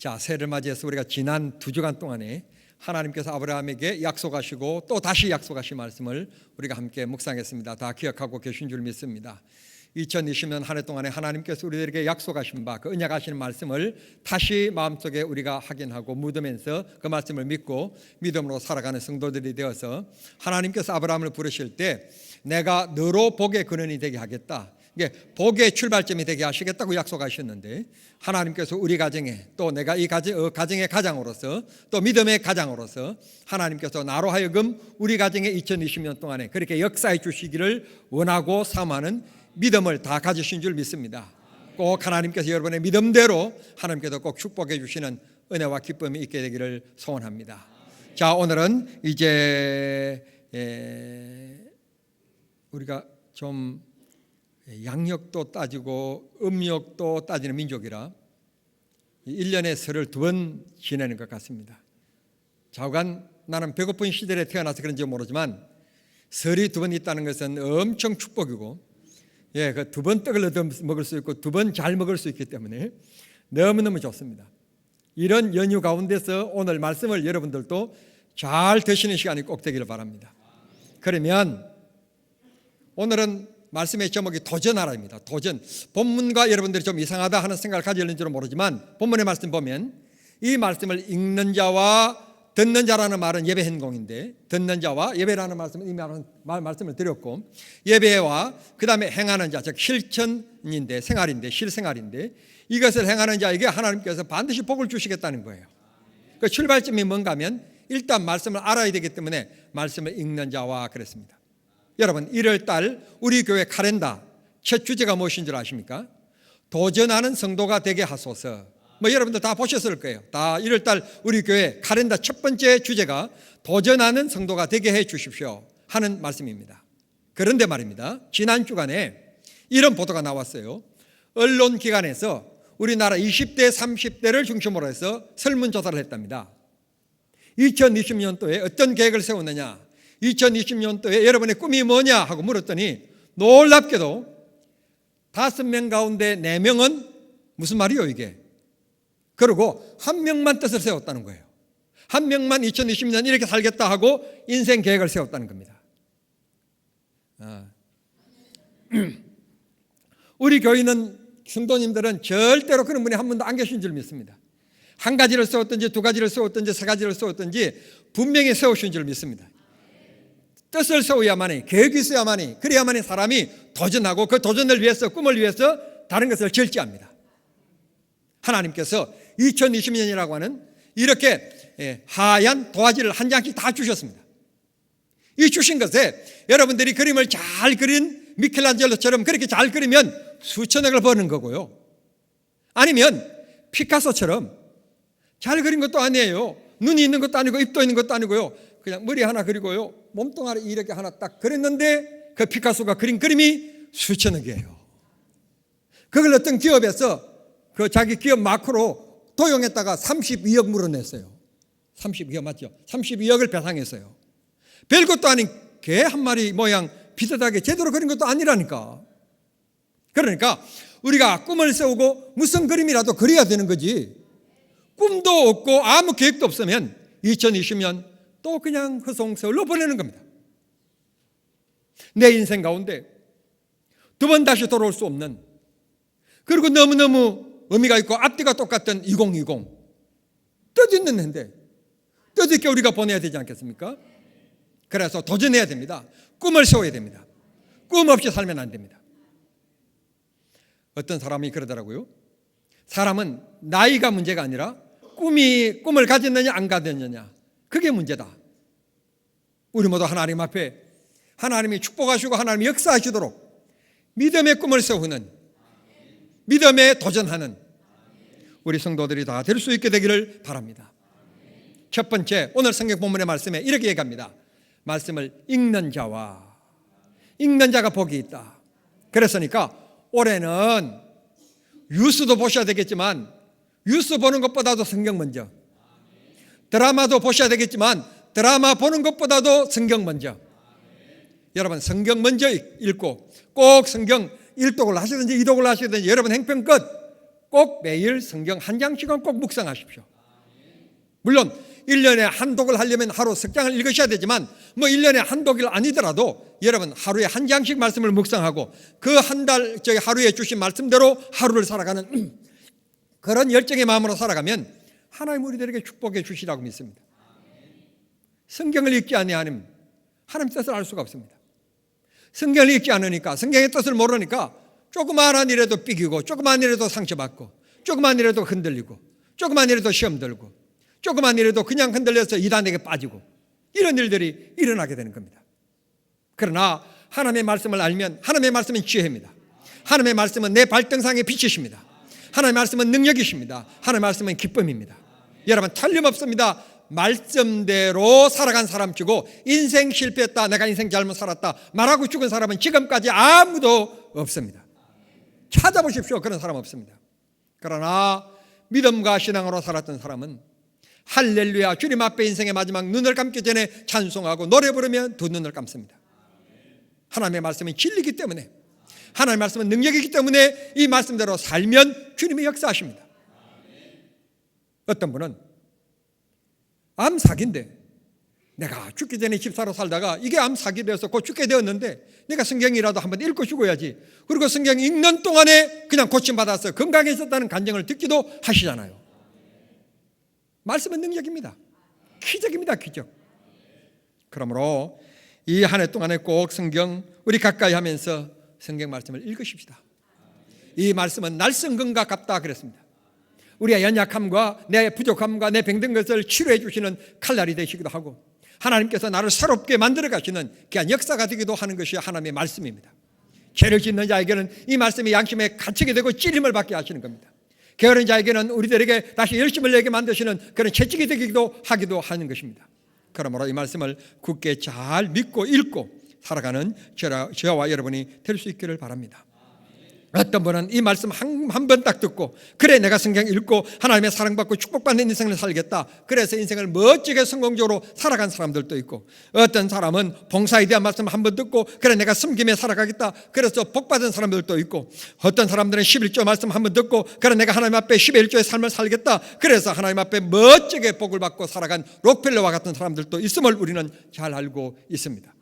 자, 새해를 맞이해서 우리가 지난 2주간 동안에 하나님께서 아브라함에게 약속하시고 또 다시 약속하신 말씀을 우리가 함께 묵상했습니다. 다 기억하고 계신 줄 믿습니다. 2020년 한 해 동안에 하나님께서 우리들에게 약속하신 바, 그 언약하시는 말씀을 다시 마음속에 우리가 확인하고 묻으면서 그 말씀을 믿고 믿음으로 살아가는 성도들이 되어서 하나님께서 아브라함을 부르실 때 내가 너로 복의 근원이 되게 하겠다, 이게 복의 출발점이 되게 하시겠다고 약속하셨는데, 하나님께서 우리 가정에 또 내가 이 가정의 가장으로서 또 믿음의 가장으로서 하나님께서 나로 하여금 우리 가정의 2020년 동안에 그렇게 역사해 주시기를 원하고 사모하는 믿음을 다 가지신 줄 믿습니다. 꼭 하나님께서 여러분의 믿음대로 하나님께서 꼭 축복해 주시는 은혜와 기쁨이 있게 되기를 소원합니다. 자, 오늘은 이제 우리가 좀 양력도 따지고 음력도 따지는 민족이라 1년에 설을 2번 지내는 것 같습니다. 좌우간 나는 배고픈 시절에 태어나서 그런지 모르지만 설이 2번 있다는 것은 엄청 축복이고, 그 2번 떡을 얻어 먹을 수 있고 2번 잘 먹을 수 있기 때문에 너무너무 좋습니다. 이런 연휴 가운데서 오늘 말씀을 여러분들도 잘 드시는 시간이 꼭 되기를 바랍니다. 그러면 오늘은 말씀의 제목이 도전하라입니다. 도전. 본문과 여러분들이 좀 이상하다 하는 생각을 가지는지는 모르지만 본문의 말씀 보면 이 말씀을 읽는 자와 듣는 자라는 말은 예배 행동인데, 듣는 자와 예배라는 말씀은 이미 말씀을 드렸고, 예배와 그 다음에 행하는 자, 즉 실천인데 생활인데 실생활인데, 이것을 행하는 자에게 하나님께서 반드시 복을 주시겠다는 거예요. 그 출발점이 뭔가 하면 일단 말씀을 알아야 되기 때문에 말씀을 읽는 자와 그랬습니다. 여러분, 1월달 우리 교회 카렌다 첫 주제가 무엇인 줄 아십니까? 도전하는 성도가 되게 하소서. 여러분들 다 보셨을 거예요. 다 1월달 우리 교회 카렌다 첫 번째 주제가 도전하는 성도가 되게 해 주십시오 하는 말씀입니다. 그런데 말입니다, 지난 주간에 이런 보도가 나왔어요. 언론기관에서 우리나라 20대 30대를 중심으로 해서 설문조사를 했답니다. 2020년도에 어떤 계획을 세웠느냐, 2020년도에 여러분의 꿈이 뭐냐 하고 물었더니 놀랍게도 5명 가운데 4명은 무슨 말이요 이게? 그리고 1명만 뜻을 세웠다는 거예요. 1명만 2020년 이렇게 살겠다 하고 인생 계획을 세웠다는 겁니다. 우리 교인은 성도님들은 절대로 그런 분이 한 분도 안 계신 줄 믿습니다. 한 가지를 세웠든지 2가지를 세웠든지 3가지를 세웠든지 분명히 세우신 줄 믿습니다. 뜻을 세워야만이, 계획이 있어야만이, 그래야만이 사람이 도전하고 그 도전을 위해서, 꿈을 위해서 다른 것을 절제합니다. 하나님께서 2020년이라고 하는 이렇게 하얀 도화지를 한 장씩 다 주셨습니다. 이 주신 것에 여러분들이 그림을 잘 그린 미켈란젤로처럼 그렇게 잘 그리면 수천억을 버는 거고요, 아니면 피카소처럼 잘 그린 것도 아니에요. 눈이 있는 것도 아니고 입도 있는 것도 아니고요, 그냥 머리 하나 그리고요 몸뚱아리 이렇게 하나 딱 그렸는데 그 피카소가 그린 그림이 수천억이에요. 그걸 어떤 기업에서 그 자기 기업 마크로 도용했다가 32억 물어냈어요. 32억 맞죠? 32억을 배상했어요. 별것도 아닌 개 한 마리 모양 비슷하게 제대로 그린 것도 아니라니까. 그러니까 우리가 꿈을 세우고 무슨 그림이라도 그려야 되는 거지, 꿈도 없고 아무 계획도 없으면 2020년 또 그냥 허송세월로 보내는 겁니다. 내 인생 가운데 2번 다시 돌아올 수 없는, 그리고 너무너무 의미가 있고 앞뒤가 똑같은 2020, 뜻있는 해인데 뜻있게 우리가 보내야 되지 않겠습니까? 그래서 도전해야 됩니다. 꿈을 세워야 됩니다. 꿈 없이 살면 안 됩니다. 어떤 사람이 그러더라고요. 사람은 나이가 문제가 아니라 꿈을 가졌느냐 안 가졌느냐, 그게 문제다. 우리 모두 하나님 앞에 하나님이 축복하시고 하나님이 역사하시도록 믿음의 꿈을 세우는, 믿음에 도전하는 우리 성도들이 다 될 수 있게 되기를 바랍니다. 첫 번째, 오늘 성경 본문의 말씀에 이렇게 얘기합니다. 말씀을 읽는 자가 복이 있다. 그랬으니까 올해는 뉴스도 보셔야 되겠지만 뉴스 보는 것보다도 성경 먼저, 드라마도 보셔야 되겠지만 드라마 보는 것보다도 성경 먼저. 여러분, 성경 먼저 읽고 꼭 성경 1독을 하시든지 2독을 하시든지 여러분 행편껏 꼭 매일 성경 한 장씩은 꼭 묵상하십시오. 물론 1년에 한 독을 하려면 하루 석 장을 읽으셔야 되지만 1년에 한 독이 아니더라도 여러분 하루에 한 장씩 말씀을 묵상하고 그 한 달 하루에 주신 말씀대로 하루를 살아가는 그런 열정의 마음으로 살아가면 하나님 우리들에게 축복해 주시라고 믿습니다. 성경을 읽지 아니하면 하나님 뜻을 알 수가 없습니다. 성경을 읽지 않으니까, 성경의 뜻을 모르니까 조그마한 일에도 삐기고, 조그마한 일에도 상처받고, 조그마한 일에도 흔들리고, 조그마한 일에도 시험 들고, 조그마한 일에도 그냥 흔들려서 이단에게 빠지고, 이런 일들이 일어나게 되는 겁니다. 그러나 하나님의 말씀을 알면, 하나님의 말씀은 지혜입니다. 하나님의 말씀은 내 발등상의 빛이십니다. 하나님의 말씀은 능력이십니다. 하나님의 말씀은 기쁨입니다. 여러분 틀림없습니다. 말씀대로 살아간 사람 치고 인생 실패했다, 내가 인생 잘못 살았다 말하고 죽은 사람은 지금까지 아무도 없습니다. 찾아보십시오. 그런 사람 없습니다. 그러나 믿음과 신앙으로 살았던 사람은 할렐루야 주님 앞에 인생의 마지막 눈을 감기 전에 찬송하고 노래 부르면 두 눈을 감습니다. 하나님의 말씀은 진리이기 때문에, 하나님의 말씀은 능력이기 때문에 이 말씀대로 살면 주님이 역사하십니다. 어떤 분은 암 사기인데 내가 죽기 전에 집사로 살다가 이게 암 사기 되어서 곧 죽게 되었는데 내가 성경이라도 한번 읽고 죽어야지. 그리고 성경 읽는 동안에 그냥 고침받아서 건강해졌다는 간증을 듣기도 하시잖아요. 말씀은 능력입니다. 기적입니다. 기적. 그러므로 이 한 해 동안에 꼭 성경 우리 가까이 하면서 성경 말씀을 읽으십시다. 이 말씀은 날성금과 같다 그랬습니다. 우리의 연약함과 내 부족함과 내 병든 것을 치료해 주시는 칼날이 되시기도 하고, 하나님께서 나를 새롭게 만들어 가시는 귀한 역사가 되기도 하는 것이 하나님의 말씀입니다. 죄를 짓는 자에게는 이 말씀이 양심에 갇히게 되고 찔림을 받게 하시는 겁니다. 게으른 자에게는 우리들에게 다시 열심을 내게 만드시는 그런 채찍이 되기도 하기도 하는 것입니다. 그러므로 이 말씀을 굳게 잘 믿고 읽고 살아가는 저와 여러분이 될 수 있기를 바랍니다. 어떤 분은 이 말씀 한 번 딱 듣고 그래 내가 성경 읽고 하나님의 사랑받고 축복받는 인생을 살겠다, 그래서 인생을 멋지게 성공적으로 살아간 사람들도 있고, 어떤 사람은 봉사에 대한 말씀 한 번 듣고 그래 내가 섬김에 살아가겠다, 그래서 복받은 사람들도 있고, 어떤 사람들은 11조 말씀 한 번 듣고 그래 내가 하나님 앞에 11조의 삶을 살겠다, 그래서 하나님 앞에 멋지게 복을 받고 살아간 록펠러와 같은 사람들도 있음을 우리는 잘 알고 있습니다.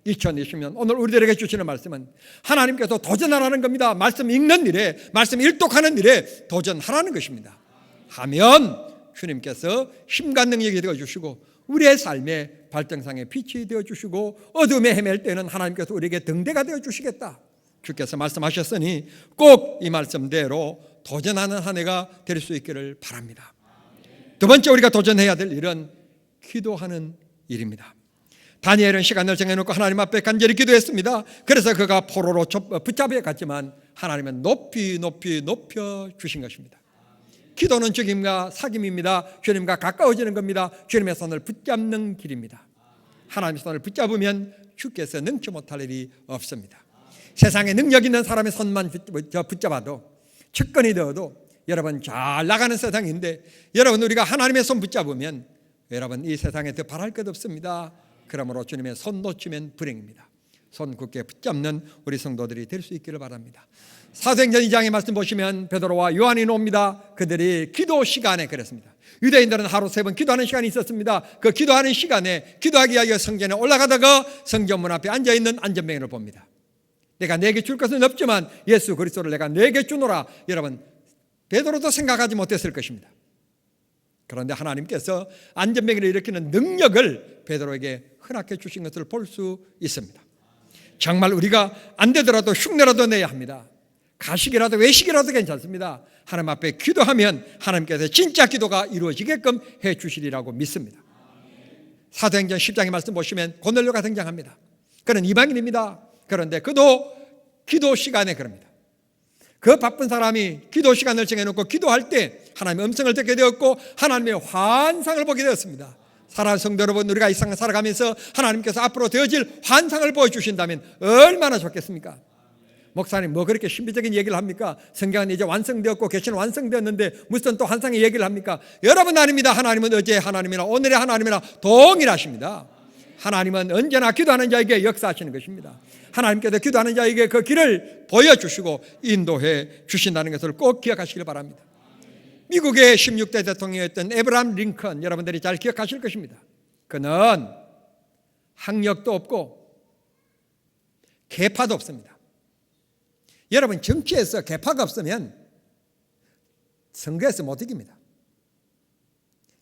2020년 오늘 우리들에게 주시는 말씀은 하나님께서 도전하라는 겁니다. 말씀 읽는 일에, 말씀 일독하는 일에 도전하라는 것입니다. 하면 주님께서 힘과 능력이 되어주시고 우리의 삶의 발등상의 빛이 되어주시고 어둠에 헤맬 때는 하나님께서 우리에게 등대가 되어주시겠다. 주께서 말씀하셨으니 꼭 이 말씀대로 도전하는 한 해가 될 수 있기를 바랍니다. 두 번째 우리가 도전해야 될 일은 기도하는 일입니다. 다니엘은 시간을 정해놓고 하나님 앞에 간절히 기도했습니다. 그래서 그가 포로로 붙잡혀 갔지만 하나님은 높이 높여 주신 것입니다. 기도는 죽임과 사귐입니다. 주님과 가까워지는 겁니다. 주님의 손을 붙잡는 길입니다. 하나님의 손을 붙잡으면 주께서 능치 못할 일이 없습니다. 세상에 능력 있는 사람의 손만 붙잡아도 측근이 되어도 여러분 잘 나가는 세상인데, 여러분 우리가 하나님의 손 붙잡으면 여러분 이 세상에 더 바랄 것 없습니다. 그러므로 주님의 손 놓치면 불행입니다. 손 굳게 붙잡는 우리 성도들이 될 수 있기를 바랍니다. 사도행전 2장의 말씀 보시면 베드로와 요한이 옵니다. 그들이 기도 시간에 그랬습니다. 유대인들은 하루 3번 기도하는 시간이 있었습니다. 그 기도하는 시간에 기도하기 위하여 성전에 올라가다가 성전문 앞에 앉아있는 안전병을 봅니다. 내가 내게 줄 것은 없지만 예수 그리스도를 내가 내게 주노라. 여러분 베드로도 생각하지 못했을 것입니다. 그런데 하나님께서 안전병을 일으키는 능력을 베드로에게 허락해 주신 것을 볼 수 있습니다. 정말 우리가 안 되더라도 흉내라도 내야 합니다. 가식이라도 외식이라도 괜찮습니다. 하나님 앞에 기도하면 하나님께서 진짜 기도가 이루어지게끔 해 주시리라고 믿습니다. 사도행전 10장의 말씀 보시면 고넬료가 등장합니다. 그는 이방인입니다. 그런데 그도 기도 시간에 그럽니다. 그 바쁜 사람이 기도 시간을 정해놓고 기도할 때 하나님의 음성을 듣게 되었고 하나님의 환상을 보게 되었습니다. 사랑하는 성도 여러분, 우리가 이 세상을 살아가면서 하나님께서 앞으로 되어질 환상을 보여주신다면 얼마나 좋겠습니까? 목사님 뭐 그렇게 신비적인 얘기를 합니까? 성경은 이제 완성되었고 계시는 완성되었는데 무슨 또 환상의 얘기를 합니까? 여러분 아닙니다. 하나님은 어제의 하나님이나 오늘의 하나님이나 동일하십니다. 하나님은 언제나 기도하는 자에게 역사하시는 것입니다. 하나님께서 기도하는 자에게 그 길을 보여주시고 인도해 주신다는 것을 꼭 기억하시길 바랍니다. 미국의 16대 대통령이었던 에브라함 링컨, 여러분들이 잘 기억하실 것입니다. 그는 학력도 없고 계파도 없습니다. 여러분, 정치에서 계파가 없으면 선거에서 못 이깁니다.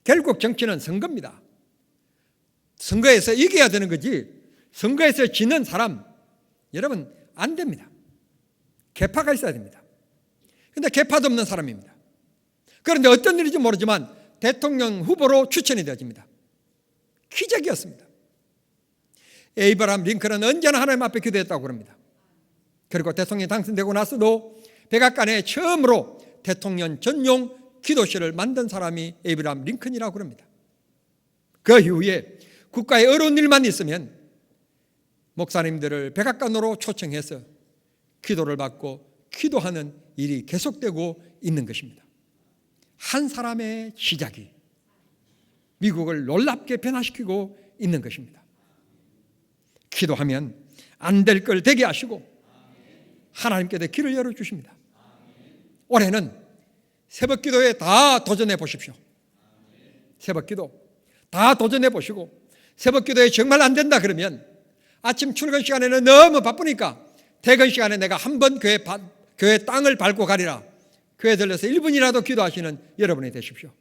결국 정치는 선거입니다. 선거에서 이겨야 되는 거지, 선거에서 지는 사람, 여러분, 안 됩니다. 계파가 있어야 됩니다. 그런데 계파도 없는 사람입니다. 그런데 어떤 일인지 모르지만 대통령 후보로 추천이 되어집니다. 기적이었습니다. 에이브라함 링컨은 언제나 하나님 앞에 기도했다고 그럽니다. 그리고 대통령이 당선되고 나서도 백악관에 처음으로 대통령 전용 기도실을 만든 사람이 에이브라함 링컨이라고 그럽니다. 그 이후에 국가에 어려운 일만 있으면 목사님들을 백악관으로 초청해서 기도를 받고 기도하는 일이 계속되고 있는 것입니다. 한 사람의 시작이 미국을 놀랍게 변화시키고 있는 것입니다. 기도하면 안 될 걸 되게 하시고 하나님께서 길을 열어주십니다. 올해는 새벽기도에 다 도전해 보십시오. 새벽기도 다 도전해 보시고, 새벽기도에 정말 안 된다 그러면 아침 출근 시간에는 너무 바쁘니까 퇴근 시간에 내가 한번 교회 땅을 밟고 가리라, 교회 들려서 1분이라도 기도하시는 여러분이 되십시오.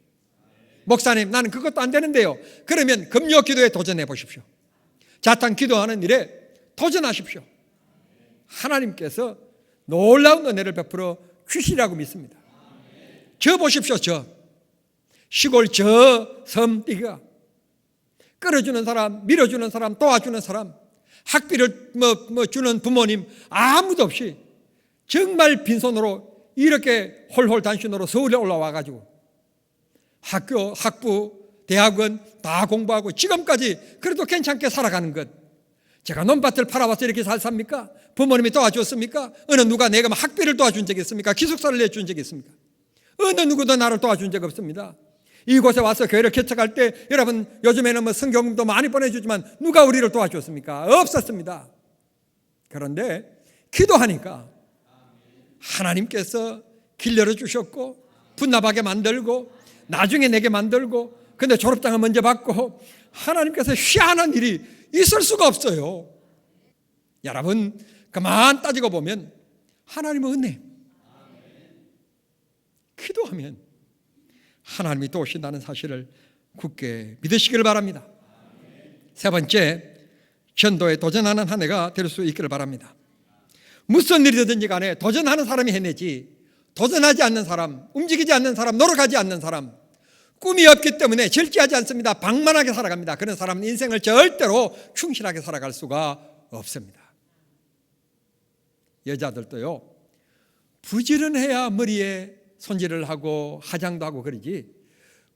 목사님, 나는 그것도 안 되는데요. 그러면 금요 기도에 도전해 보십시오. 자탄 기도하는 일에 도전하십시오. 하나님께서 놀라운 은혜를 베풀어 주시라고 믿습니다. 저 보십시오. 저 시골 저 섬띠가 끌어주는 사람, 밀어주는 사람, 도와주는 사람, 학비를 주는 부모님 아무도 없이 정말 빈손으로 이렇게 홀홀단신으로 서울에 올라와 가지고 학교, 학부, 대학원 다 공부하고 지금까지 그래도 괜찮게 살아가는 것. 제가 논밭을 팔아와서 이렇게 잘 삽니까? 부모님이 도와줬습니까? 어느 누가 내가 학비를 도와준 적이 있습니까? 기숙사를 내준 적이 있습니까? 어느 누구도 나를 도와준 적 없습니다. 이곳에 와서 교회를 개척할 때 여러분, 요즘에는 성경도 많이 보내주지만 누가 우리를 도와줬습니까? 없었습니다. 그런데 기도하니까 하나님께서 길 열어주셨고 분납하게 만들고 나중에 내게 만들고, 근데 졸업장을 먼저 받고 하나님께서 희한한 일이 있을 수가 없어요. 여러분, 그만 따지고 보면 하나님의 은혜, 기도하면 하나님이 도우신다는 사실을 굳게 믿으시기를 바랍니다. 세 번째, 전도에 도전하는 한 해가 될 수 있기를 바랍니다. 무슨 일이든지 간에 도전하는 사람이 해내지, 도전하지 않는 사람, 움직이지 않는 사람, 노력하지 않는 사람, 꿈이 없기 때문에 절제하지 않습니다. 방만하게 살아갑니다. 그런 사람은 인생을 절대로 충실하게 살아갈 수가 없습니다. 여자들도요, 부지런해야 머리에 손질을 하고 화장도 하고 그러지,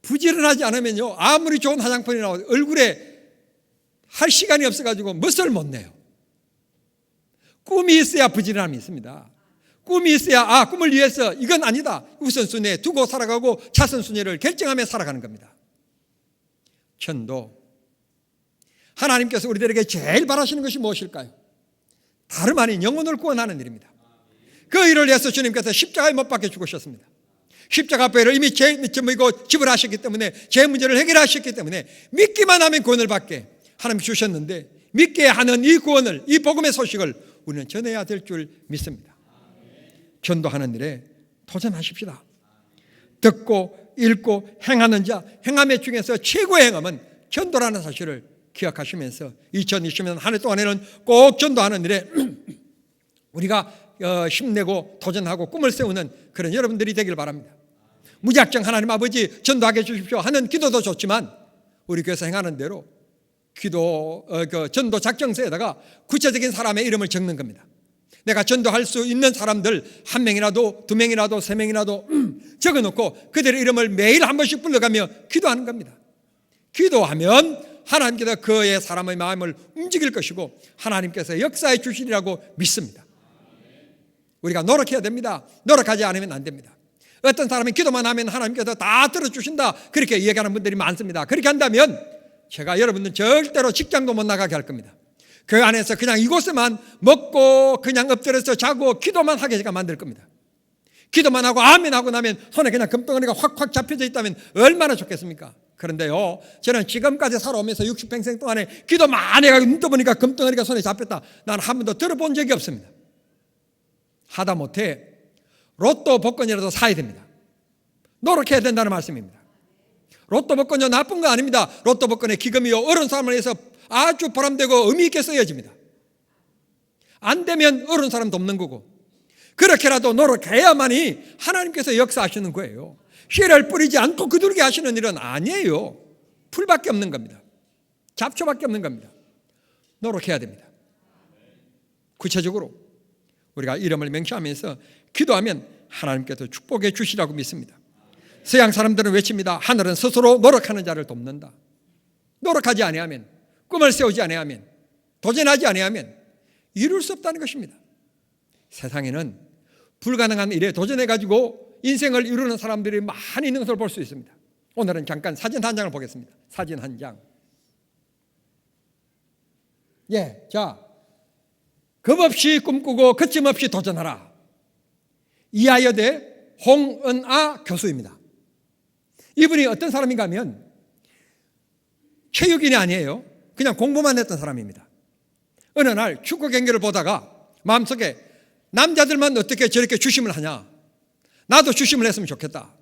부지런하지 않으면요, 아무리 좋은 화장품이 나와도 얼굴에 할 시간이 없어가지고 멋을 못 내요. 꿈이 있어야 부지런함이 있습니다. 꿈이 있어야 꿈을 위해서 이건 아니다, 우선순위에 두고 살아가고 차선순위를 결정하며 살아가는 겁니다. 전도, 하나님께서 우리들에게 제일 바라시는 것이 무엇일까요? 다름 아닌 영혼을 구원하는 일입니다. 그 일을 위해서 주님께서 십자가에 못 박혀 죽으셨습니다. 십자가 배를 이미 지불하셨기 때문에, 제 문제를 해결하셨기 때문에 믿기만 하면 구원을 받게 하나님 주셨는데, 믿게 하는 이 구원을, 이 복음의 소식을 우리는 전해야 될 줄 믿습니다. 전도하는 일에 도전하십시다. 듣고 읽고 행하는 자, 행함의 중에서 최고의 행함은 전도라는 사실을 기억하시면서 2020년 한 해 동안에는 꼭 전도하는 일에 우리가 힘내고 도전하고 꿈을 세우는 그런 여러분들이 되길 바랍니다. 무작정 하나님 아버지 전도하게 해주십시오 하는 기도도 좋지만, 우리 교회에서 행하는 대로 전도 작정서에다가 구체적인 사람의 이름을 적는 겁니다. 내가 전도할 수 있는 사람들 1명이라도 2명이라도 3명이라도 적어놓고 그들의 이름을 매일 한 번씩 불러가며 기도하는 겁니다. 기도하면 하나님께서 그의 사람의 마음을 움직일 것이고 하나님께서 역사해 주시리라고 믿습니다. 우리가 노력해야 됩니다. 노력하지 않으면 안 됩니다. 어떤 사람이 기도만 하면 하나님께서 다 들어주신다, 그렇게 얘기하는 분들이 많습니다. 그렇게 한다면 제가 여러분들 절대로 직장도 못 나가게 할 겁니다. 교회 안에서 그냥 이곳에만 먹고 그냥 엎드려서 자고 기도만 하게 제가 만들 겁니다. 기도만 하고 아멘 하고 나면 손에 그냥 금덩어리가 확확 잡혀져 있다면 얼마나 좋겠습니까? 그런데요, 저는 지금까지 살아오면서 60평생 동안에 기도 많이 해가지고 눈 떠보니까 금덩어리가 손에 잡혔다, 난 한 번도 들어본 적이 없습니다. 하다못해 로또 복권이라도 사야 됩니다. 노력해야 된다는 말씀입니다. 로또 복권이 나쁜 거 아닙니다. 로또 복권의 기금이요, 어려운 사람을 위해서 아주 보람되고 의미 있게 쓰여집니다. 안 되면 어려운 사람 돕는 거고, 그렇게라도 노력해야만이 하나님께서 역사하시는 거예요. 씨를 뿌리지 않고 그들에게 하시는 일은 아니에요. 풀밖에 없는 겁니다. 잡초밖에 없는 겁니다. 노력해야 됩니다. 구체적으로 우리가 이름을 명시하면서 기도하면 하나님께서 축복해 주시라고 믿습니다. 서양 사람들은 외칩니다. 하늘은 스스로 노력하는 자를 돕는다. 노력하지 아니하면, 꿈을 세우지 아니하면, 도전하지 아니하면 이룰 수 없다는 것입니다. 세상에는 불가능한 일에 도전해가지고 인생을 이루는 사람들이 많이 있는 것을 볼 수 있습니다. 오늘은 잠깐 사진 한 장을 보겠습니다. 사진 한 장. 자, 겁없이 꿈꾸고 거침없이 도전하라. 이하여대 홍은아 교수입니다. 이분이 어떤 사람인가 하면 체육인이 아니에요. 그냥 공부만 했던 사람입니다. 어느 날 축구 경기를 보다가 마음속에 남자들만 어떻게 저렇게 주심을 하냐, 나도 주심을 했으면 좋겠다.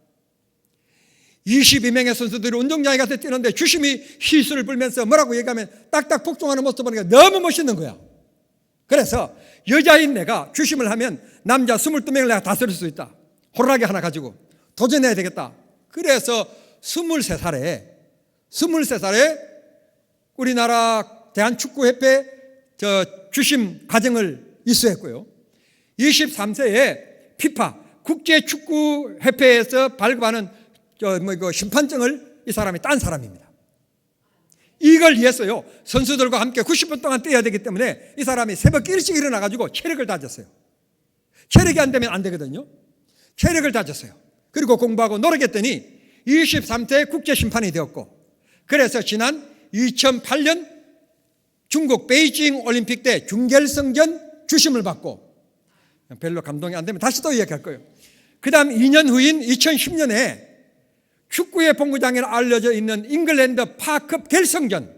22명의 선수들이 운동장에 가서 뛰는데 주심이 희수를 불면서 뭐라고 얘기하면 딱딱 복종하는 모습 보니까 너무 멋있는 거야. 그래서 여자인 내가 주심을 하면 남자 22명을 내가 다스릴 수 있다. 호루라기 하나 가지고 도전해야 되겠다. 그래서 23살에 우리나라 대한축구협회 주심 과정을 이수했고요. 23세에 피파 국제축구협회에서 발급하는 심판증을 이 사람이 딴 사람입니다. 이걸 위해서요, 선수들과 함께 90분 동안 뛰어야 되기 때문에 이 사람이 새벽 일찍 일어나가지고 체력을 다졌어요. 체력이 안 되면 안 되거든요. 체력을 다졌어요. 그리고 공부하고 노력했더니 23세 국제심판이 되었고, 그래서 지난 2008년 중국 베이징 올림픽 때 준결승전 주심을 받고, 별로 감동이 안 되면 다시 또 이야기할 거예요. 그 다음 2년 후인 2010년에 축구의 본고장이라 알려져 있는 잉글랜드 파급 결승전에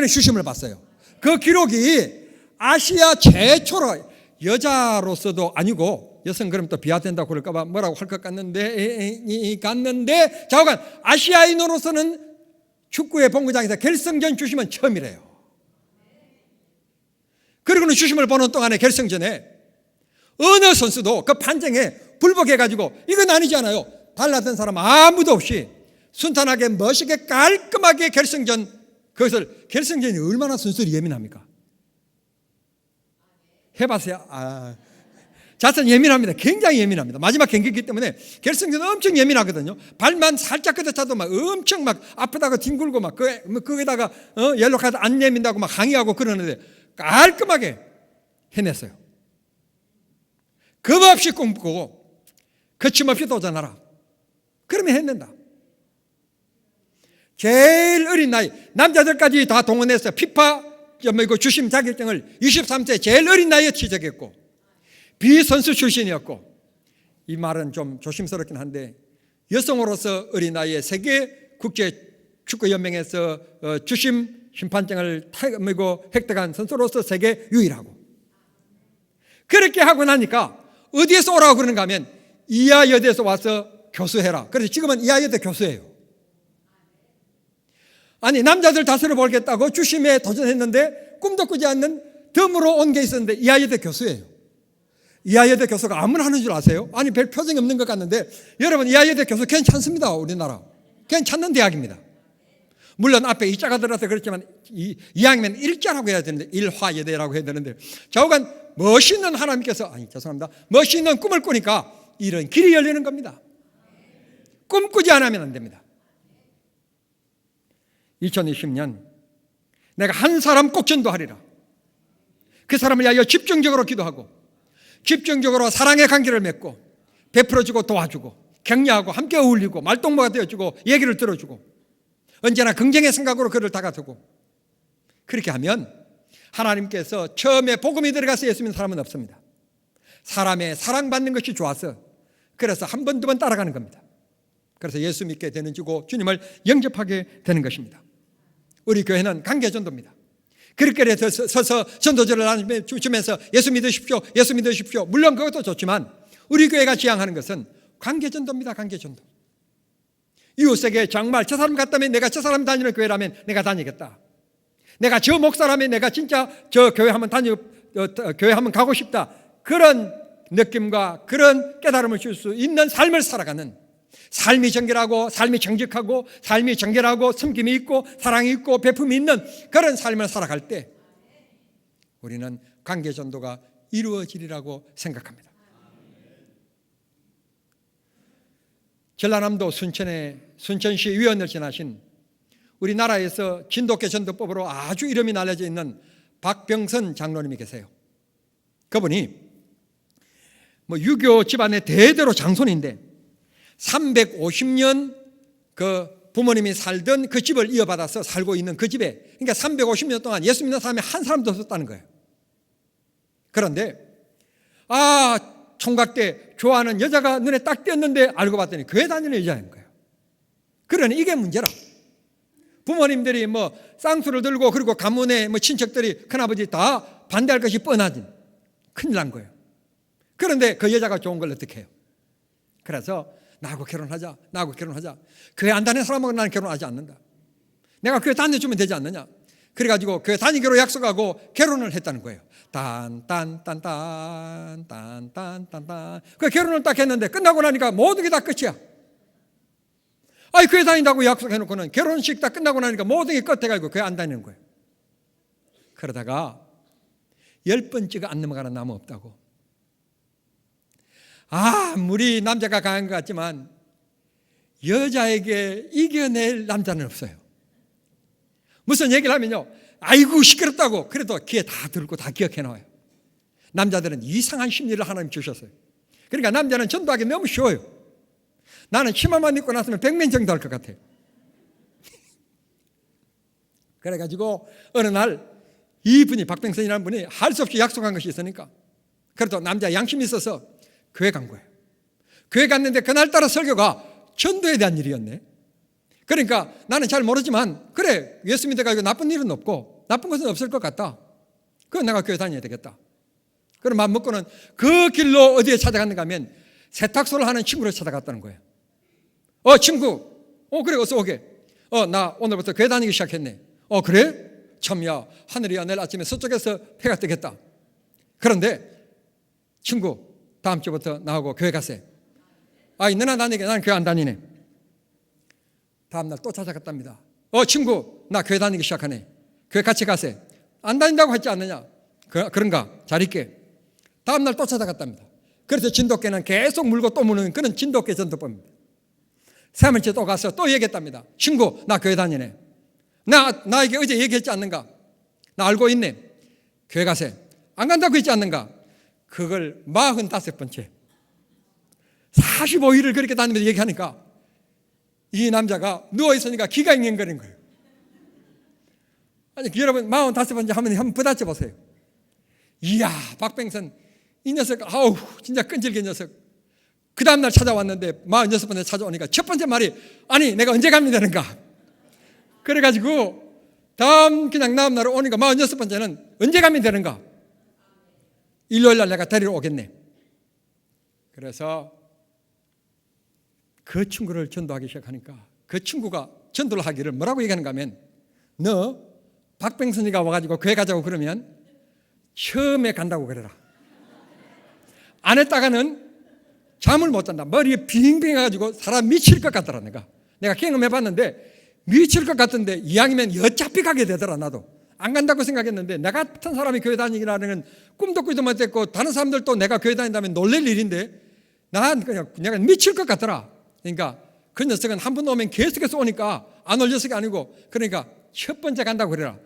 주심을 받았어요. 그 기록이 아시아 최초로, 여자로서도 아니고, 여성 그럼 또 비하된다고 그럴까봐 뭐라고 할 것 같는데 자오간 아시아인으로서는 축구의 본고장에서 결승전 주심은 처음이래요. 그리고는 주심을 보는 동안에 결승전에 어느 선수도 그 판정에 불복해가지고 이건 아니잖아요. 달랐던 사람 아무도 없이 순탄하게 멋있게 깔끔하게 결승전이 얼마나 선수들이 예민합니까? 해봤어요? 자선 예민합니다. 굉장히 예민합니다. 마지막 경기이기 때문에 결승전 엄청 예민하거든요. 발만 살짝 끄덕차도 막 엄청 막 아프다고 뒹굴고 막 거기다가 옐로 카드 안 내민다고 막 항의하고 그러는데 깔끔하게 해냈어요. 겁 없이 꿈꾸고 거침없이 도전하라. 그러면 해낸다. 제일 어린 나이, 남자들까지 다 동원해서 피파 주심 자격증을 23세 제일 어린 나이에 취득했고, 비선수 출신이었고, 이 말은 좀 조심스럽긴 한데 여성으로서 어린 나이에 세계 국제 축구연맹에서 주심 심판증을 획득한 선수로서 세계 유일하고, 그렇게 하고 나니까 어디에서 오라고 그러는가 하면 이하여대에서 와서 교수해라. 그래서 지금은 이하여대 교수예요. 아니, 남자들 다스려 보겠다고 주심에 도전했는데 꿈도 꾸지 않는 덤으로 온 게 있었는데 이하여대 교수예요. 이하여대 교수가 아무나 하는 줄 아세요? 아니, 별 표정이 없는 것 같는데 여러분, 이하여대 교수 괜찮습니다. 우리나라 괜찮는 대학입니다. 물론 앞에 이자가 들어서 그렇지만 2학년 1자라고 해야 되는데, 일화여대라고 해야 되는데, 좌우간 멋있는 하나님께서, 멋있는 꿈을 꾸니까 이런 길이 열리는 겁니다. 꿈꾸지 않으면 안 됩니다. 2020년 내가 한 사람 꼭 전도하리라. 그 사람을 위하여 집중적으로 기도하고, 집중적으로 사랑의 관계를 맺고, 베풀어주고 도와주고 격려하고 함께 어울리고 말동무가 되어주고 얘기를 들어주고, 언제나 긍정의 생각으로 그를 다가두고 그렇게 하면 하나님께서 처음에 복음이 들어가서 예수 믿는 사람은 없습니다. 사람의 사랑받는 것이 좋아서 그래서 한 번, 두 번 따라가는 겁니다. 그래서 예수 믿게 되는 주고 주님을 영접하게 되는 것입니다. 우리 교회는 관계전도입니다. 그렇게 서서 전도절을 주면서 예수 믿으십시오, 예수 믿으십시오. 물론 그것도 좋지만 우리 교회가 지향하는 것은 관계전도입니다. 관계전도. 이웃에게 정말 저 사람 같다면 내가 저 사람 다니는 교회라면 내가 다니겠다. 내가 저 목사라면 내가 진짜 저 교회 한번 교회 한번 가고 싶다. 그런 느낌과 그런 깨달음을 줄 수 있는 삶을 살아가는, 삶이 정결하고 삶이 정직하고 삶이 정결하고 섬김이 있고 사랑이 있고 베품이 있는 그런 삶을 살아갈 때 우리는 관계전도가 이루어지리라고 생각합니다. 전라남도 순천시 위원을 지나신 우리나라에서 진돗개 전도법으로 아주 이름이 날려져 있는 박병선 장로님이 계세요. 그분이 유교 집안의 대대로 장손인데 350년 그 부모님이 살던 그 집을 이어받아서 살고 있는 그 집에, 그러니까 350년 동안 예수 믿는 사람이 한 사람도 없었다는 거예요. 그런데 총각 때 좋아하는 여자가 눈에 딱 띄었는데 알고 봤더니 교회 다니는 여자인 거예요. 그러니 이게 문제라. 부모님들이 쌍수를 들고 그리고 가문의 친척들이 큰아버지 다 반대할 것이 뻔하지 큰일 난 거예요. 그런데 그 여자가 좋은 걸 어떻게 해요? 그래서 나하고 결혼하자. 교회 안 다니는 사람하고 나는 결혼하지 않는다. 내가 교회 다녀주면 되지 않느냐. 그래가지고 교회 다니기로 약속하고 결혼을 했다는 거예요. 딴딴딴딴. 그 결혼을 딱 했는데 끝나고 나니까 모든 게 다 끝이야. 교회 다닌다고 약속해놓고는 결혼식 다 끝나고 나니까 모든 게 끝해가지고 교회 안 다니는 거예요. 그러다가 10번째가 안 넘어가는 나무 없다고. 아무리 남자가 강한 것 같지만 여자에게 이겨낼 남자는 없어요. 무슨 얘기를 하면요, 아이고 시끄럽다고. 그래도 귀에 다 들고 다 기억해 놔요. 남자들은 이상한 심리를 하나님 주셨어요. 그러니까 남자는 전도하기 너무 쉬워요. 나는 치마만 입고 났으면 100명 정도 할 것 같아요. 그래가지고 어느 날 이분이 박병선이라는 분이 할 수 없이 약속한 것이 있으니까 그래도 남자 양심이 있어서 교회 간 거예요. 교회 갔는데 그날따라 설교가 전도에 대한 일이었네. 그러니까 나는 잘 모르지만 그래, 예수 믿어가지고 나쁜 일은 없고 나쁜 것은 없을 것 같다. 그럼 내가 교회 다녀야 되겠다. 그럼 마음 먹고는 그 길로 어디에 찾아갔는가 하면 세탁소를 하는 친구를 찾아갔다는 거예요. 친구, 그래 어서 오게. 나 오늘부터 교회 다니기 시작했네. 그래? 참야, 하늘이야 내일 아침에 서쪽에서 해가 뜨겠다. 그런데 친구, 다음 주부터 나하고 교회 가세. 너나 다니게. 나는 교회 안 다니네. 다음날 또 찾아갔답니다. 친구, 나 교회 다니기 시작하네. 교회 같이 가세. 안 다닌다고 했지 않느냐. 그런가? 잘 있게. 다음날 또 찾아갔답니다. 그래서 진돗개는 계속 물고 또 무는 그런 진돗개 전도법입니다. 세 번째 또 가서 또 얘기했답니다. 친구, 나 교회 다니네. 나에게 어제 얘기했지 않는가? 나 알고 있네. 교회 가세. 안 간다고 했지 않는가? 그걸 45번째 45일을 그렇게 다니면서 얘기하니까 이 남자가 누워있으니까 기가 잉잉거린 거예요. 여러분 45번째 한번 부딪혀 보세요. 이야, 박병선 이 녀석 진짜 끈질긴 녀석. 그 다음날 찾아왔는데 46번째 찾아오니까 첫 번째 말이 내가 언제 가면 되는가. 그래가지고 다음 날 오니까 46번째는 언제 가면 되는가. 일요일날 내가 데리러 오겠네. 그래서 그 친구를 전도하기 시작하니까 그 친구가 전도를 하기를 뭐라고 얘기하는가 하면, 너 박병선이가 와가지고 교회 가자고 그러면 처음에 간다고 그래라. 안 했다가는 잠을 못 잔다. 머리에 빙빙해가지고 사람 미칠 것 같더라. 내가 경험해봤는데 미칠 것 같은데 이왕이면 어차피 가게 되더라. 나도 안 간다고 생각했는데 나 같은 사람이 교회 다니기라는 건 꿈도 꾸지도 못했고 다른 사람들도 내가 교회 다닌다면 놀랄 일인데 난 그냥 내가 미칠 것 같더라. 그러니까 그 녀석은 한 번 오면 계속해서 오니까 안 올 녀석이 아니고, 그러니까 첫 번째 간다고 그래라.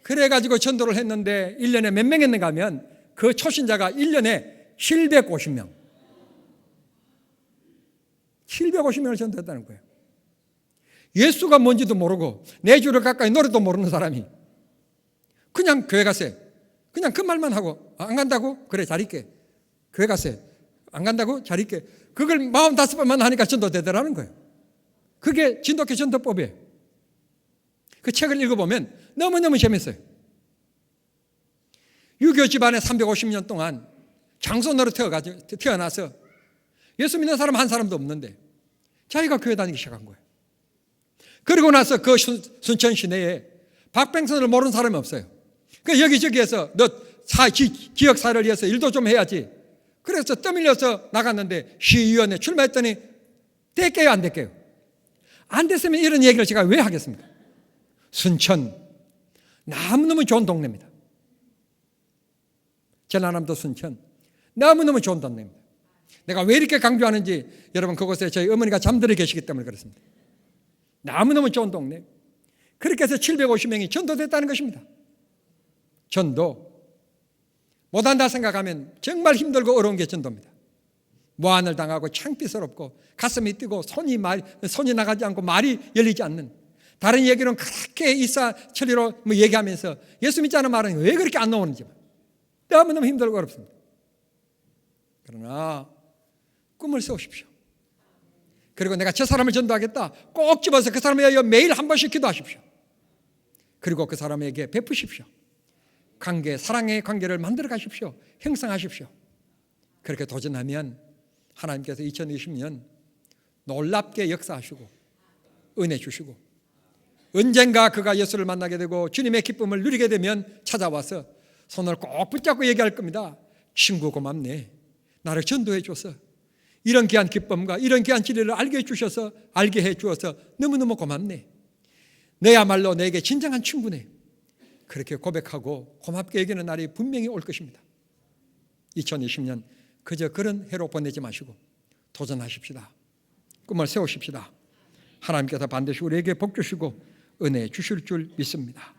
그래가지고 전도를 했는데 1년에 몇 명 했는가 하면 그 초신자가 1년에 750명 750명을 전도했다는 거예요. 예수가 뭔지도 모르고 내 주를 가까이 노래도 모르는 사람이 그냥 교회 가세요. 그냥 그 말만 하고 안 간다고? 그래 잘 있게. 교회 가세요. 안 간다고? 잘 있게. 그걸 45번만 하니까 전도되더라는 거예요. 그게 진돗개 전도법이에요. 그 책을 읽어보면 너무너무 재밌어요. 유교 집안에 350년 동안 장손으로 태어나서 예수 믿는 사람 한 사람도 없는데 자기가 교회 다니기 시작한 거예요. 그리고 나서 그 순천 시내에 박병선을 모르는 사람이 없어요. 그 여기저기에서 너 지역사회를 위해서 일도 좀 해야지. 그래서 떠밀려서 나갔는데 시의원에 출마했더니 됐게요, 안 됐게요? 안 됐으면 이런 얘기를 제가 왜 하겠습니까? 순천 너무너무 좋은 동네입니다. 전라남도 순천 너무너무 좋은 동네입니다. 내가 왜 이렇게 강조하는지 여러분 그곳에 저희 어머니가 잠들어 계시기 때문에 그렇습니다. 너무너무 좋은 동네. 그렇게 해서 750명이 전도됐다는 것입니다. 전도. 못한다 생각하면 정말 힘들고 어려운 게 전도입니다. 모한을 당하고 창피스럽고 가슴이 뛰고 손이 나가지 않고 말이 열리지 않는, 다른 얘기는 그렇게 이사처리로 얘기하면서 예수 믿지 않은 말은 왜 그렇게 안 나오는지 너무너무 힘들고 어렵습니다. 그러나 꿈을 세우십시오. 그리고 내가 저 사람을 전도하겠다 꼭 집어서 그 사람에 의하여 매일 한 번씩 기도하십시오. 그리고 그 사람에게 베푸십시오. 관계, 사랑의 관계를 만들어 가십시오. 형성하십시오. 그렇게 도전하면 하나님께서 2020년 놀랍게 역사하시고 은혜 주시고, 언젠가 그가 예수를 만나게 되고 주님의 기쁨을 누리게 되면 찾아와서 손을 꼭 붙잡고 얘기할 겁니다. 친구 고맙네. 나를 전도해 줘서 이런 귀한 기쁨과 이런 귀한 진리를 알게 해 주어서 너무너무 고맙네. 너야말로 내게 진정한 친구네. 그렇게 고백하고 고맙게 여기는 날이 분명히 올 것입니다. 2020년 그저 그런 해로 보내지 마시고 도전하십시다. 꿈을 세우십시다. 하나님께서 반드시 우리에게 복 주시고 은혜 주실 줄 믿습니다.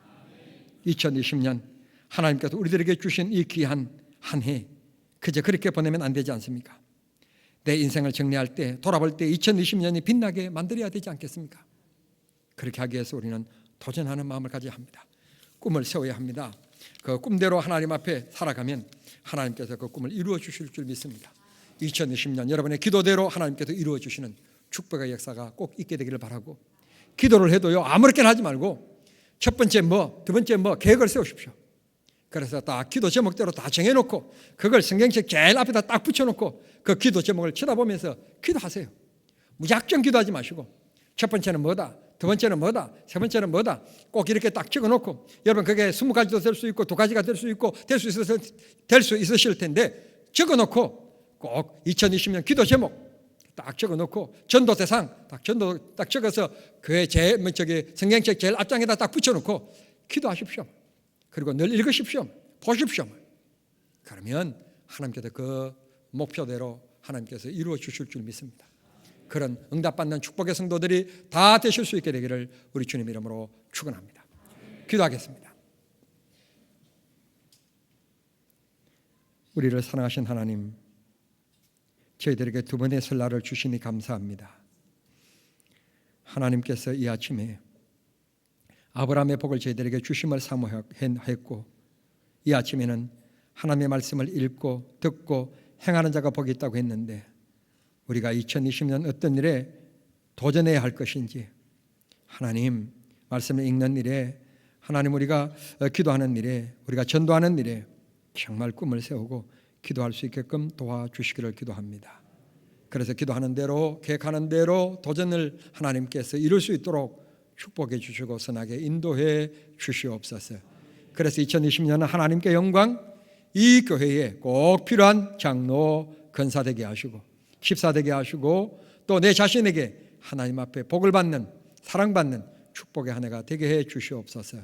2020년 하나님께서 우리들에게 주신 이 귀한 한 해 그저 그렇게 보내면 안 되지 않습니까? 내 인생을 정리할 때, 돌아볼 때 2020년이 빛나게 만들어야 되지 않겠습니까? 그렇게 하기 위해서 우리는 도전하는 마음을 가져야 합니다. 꿈을 세워야 합니다. 그 꿈대로 하나님 앞에 살아가면 하나님께서 그 꿈을 이루어 주실 줄 믿습니다. 2020년 여러분의 기도대로 하나님께서 이루어 주시는 축복의 역사가 꼭 있게 되기를 바라고, 기도를 해도요 아무렇게나 하지 말고 첫 번째 두 번째 계획을 세우십시오. 그래서 딱 기도 제목대로 다 정해놓고 그걸 성경책 제일 앞에다 딱 붙여놓고 그 기도 제목을 쳐다보면서 기도하세요. 무작정 기도하지 마시고 첫 번째는 뭐다, 두 번째는 뭐다, 세 번째는 뭐다 꼭 이렇게 딱 적어놓고, 여러분 그게 20가지도 될 수 있고 2가지가 될 수 있고 될 수 있으실 텐데 적어놓고 꼭 2020년 기도 제목 딱 적어놓고 전도 대상 딱 적어서 교회 성경책 제일 앞장에다 딱 붙여놓고 기도하십시오. 그리고 늘 읽으십시오. 보십시오. 그러면 하나님께서 그 목표대로 하나님께서 이루어 주실 줄 믿습니다. 그런 응답받는 축복의 성도들이 다 되실 수 있게 되기를 우리 주님 이름으로 축원합니다. 기도하겠습니다. 우리를 사랑하신 하나님, 저희들에게 두 번의 설날을 주시니 감사합니다. 하나님께서 이 아침에 아브라함의 복을 저희들에게 주심을 사모했고, 이 아침에는 하나님의 말씀을 읽고 듣고 행하는 자가 복이 있다고 했는데, 우리가 2020년 어떤 일에 도전해야 할 것인지, 하나님 말씀을 읽는 일에, 하나님 우리가 기도하는 일에, 우리가 전도하는 일에 정말 꿈을 세우고 기도할 수 있게끔 도와주시기를 기도합니다. 그래서 기도하는 대로, 계획하는 대로 도전을 하나님께서 이룰 수 있도록 축복해 주시고 선하게 인도해 주시옵소서. 그래서 2020년은 하나님께 영광, 이 교회에 꼭 필요한 장로 건사되게 하시고 집사되게 하시고, 또 내 자신에게 하나님 앞에 복을 받는, 사랑받는 축복의 한 해가 되게 해 주시옵소서.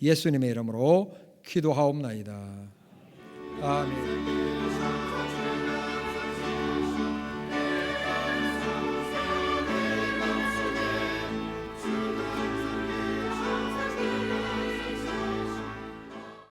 예수님의 이름으로 기도하옵나이다. 아멘.